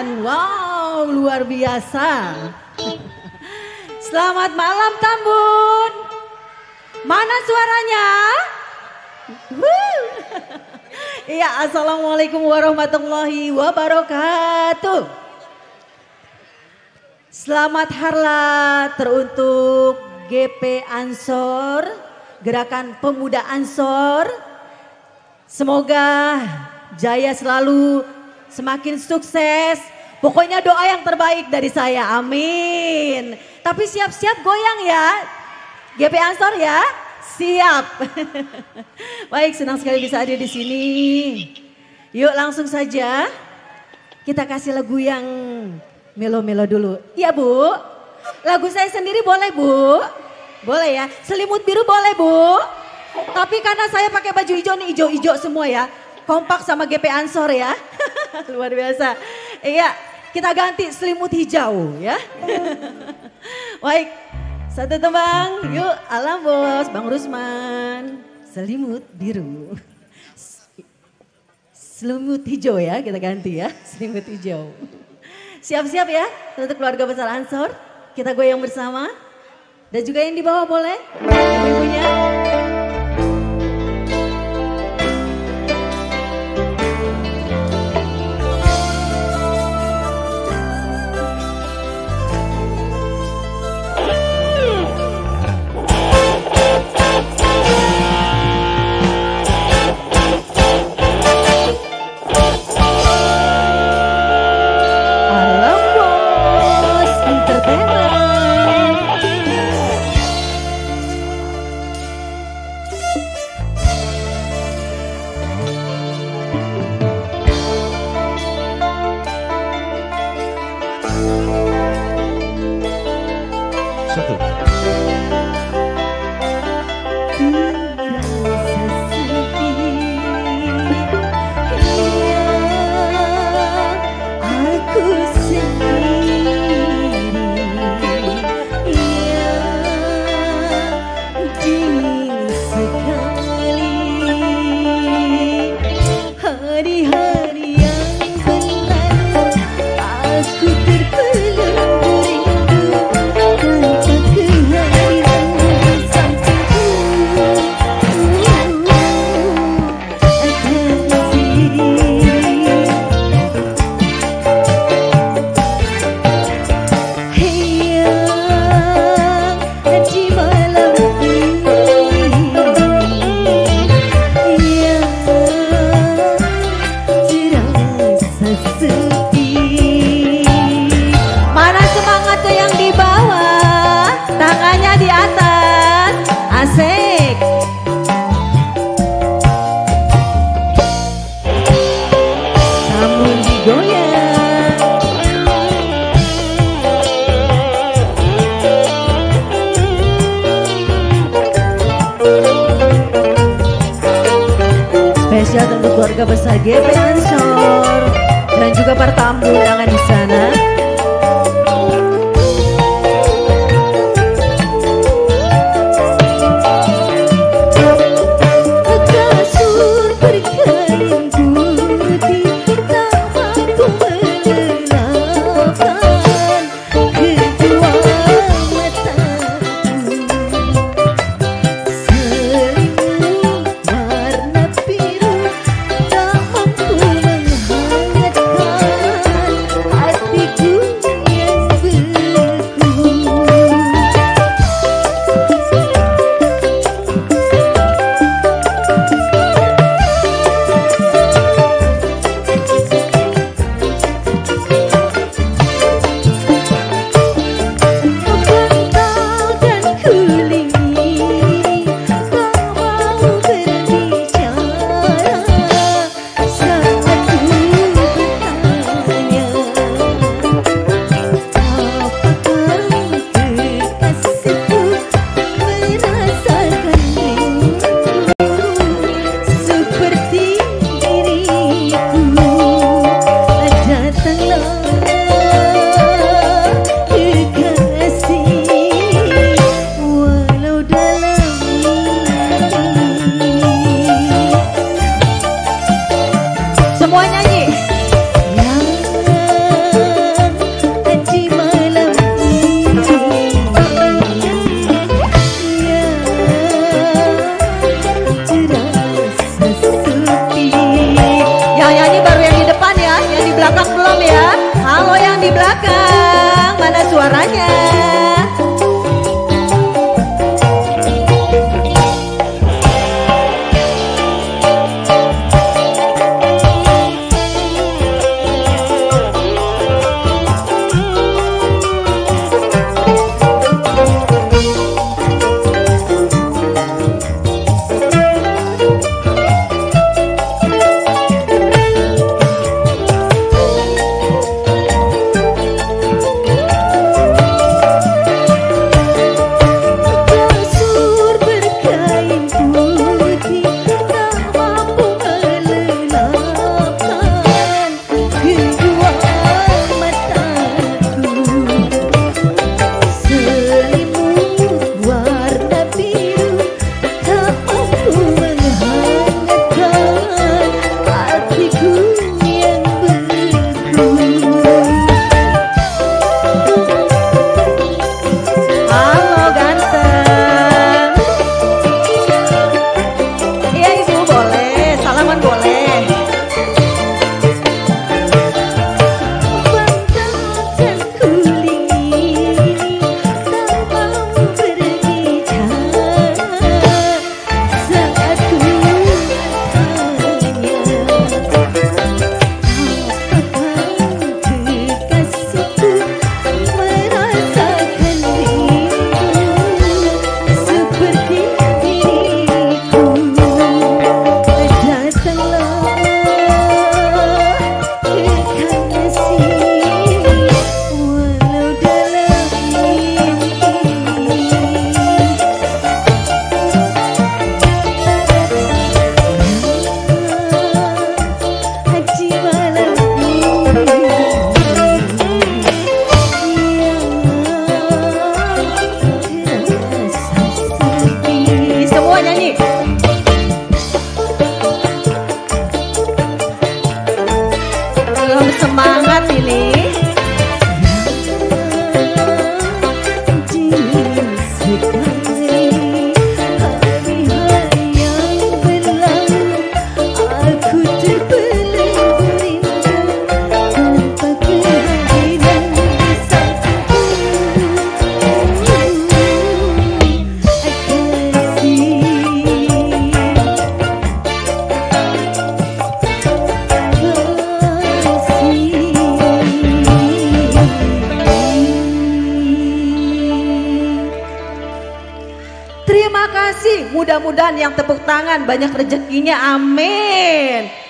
Tambun. Wow, luar biasa. Selamat malam Tambun. Mana suaranya? Iya, assalamualaikum warahmatullahi wabarakatuh. Selamat harlah teruntuk GP Ansor, Gerakan Pemuda Ansor. Semoga jaya selalu, semakin sukses. Pokoknya doa yang terbaik dari saya, amin. Tapi siap-siap goyang ya, GP Ansor ya. Siap. Baik, senang sekali bisa hadir di sini. Yuk langsung saja kita kasih lagu yang melo-melo dulu. Iya Bu, lagu saya sendiri boleh Bu? Boleh ya, Selimut Biru boleh Bu? Tapi karena saya pakai baju hijau nih, hijau-hijau semua ya. Kompak sama GP Ansor ya. Luar biasa. Iya, kita ganti Selimut Hijau ya. Baik. Satu tembang, yuk Alam Bos, Bang Rusman. Selimut biru. Selimut hijau ya, kita ganti ya. Selimut hijau. Siap-siap ya, untuk keluarga besar Ansor. Kita goyang bersama. Dan juga yang di bawah boleh, ibu-ibunya. Spesial untuk keluarga besar GP Ansor dan juga para tamu undangan di sana. ya. Halo yang di belakang, mana suaranya? Semangat ini. Terima kasih, mudah-mudahan yang tepuk tangan banyak rezekinya, amin.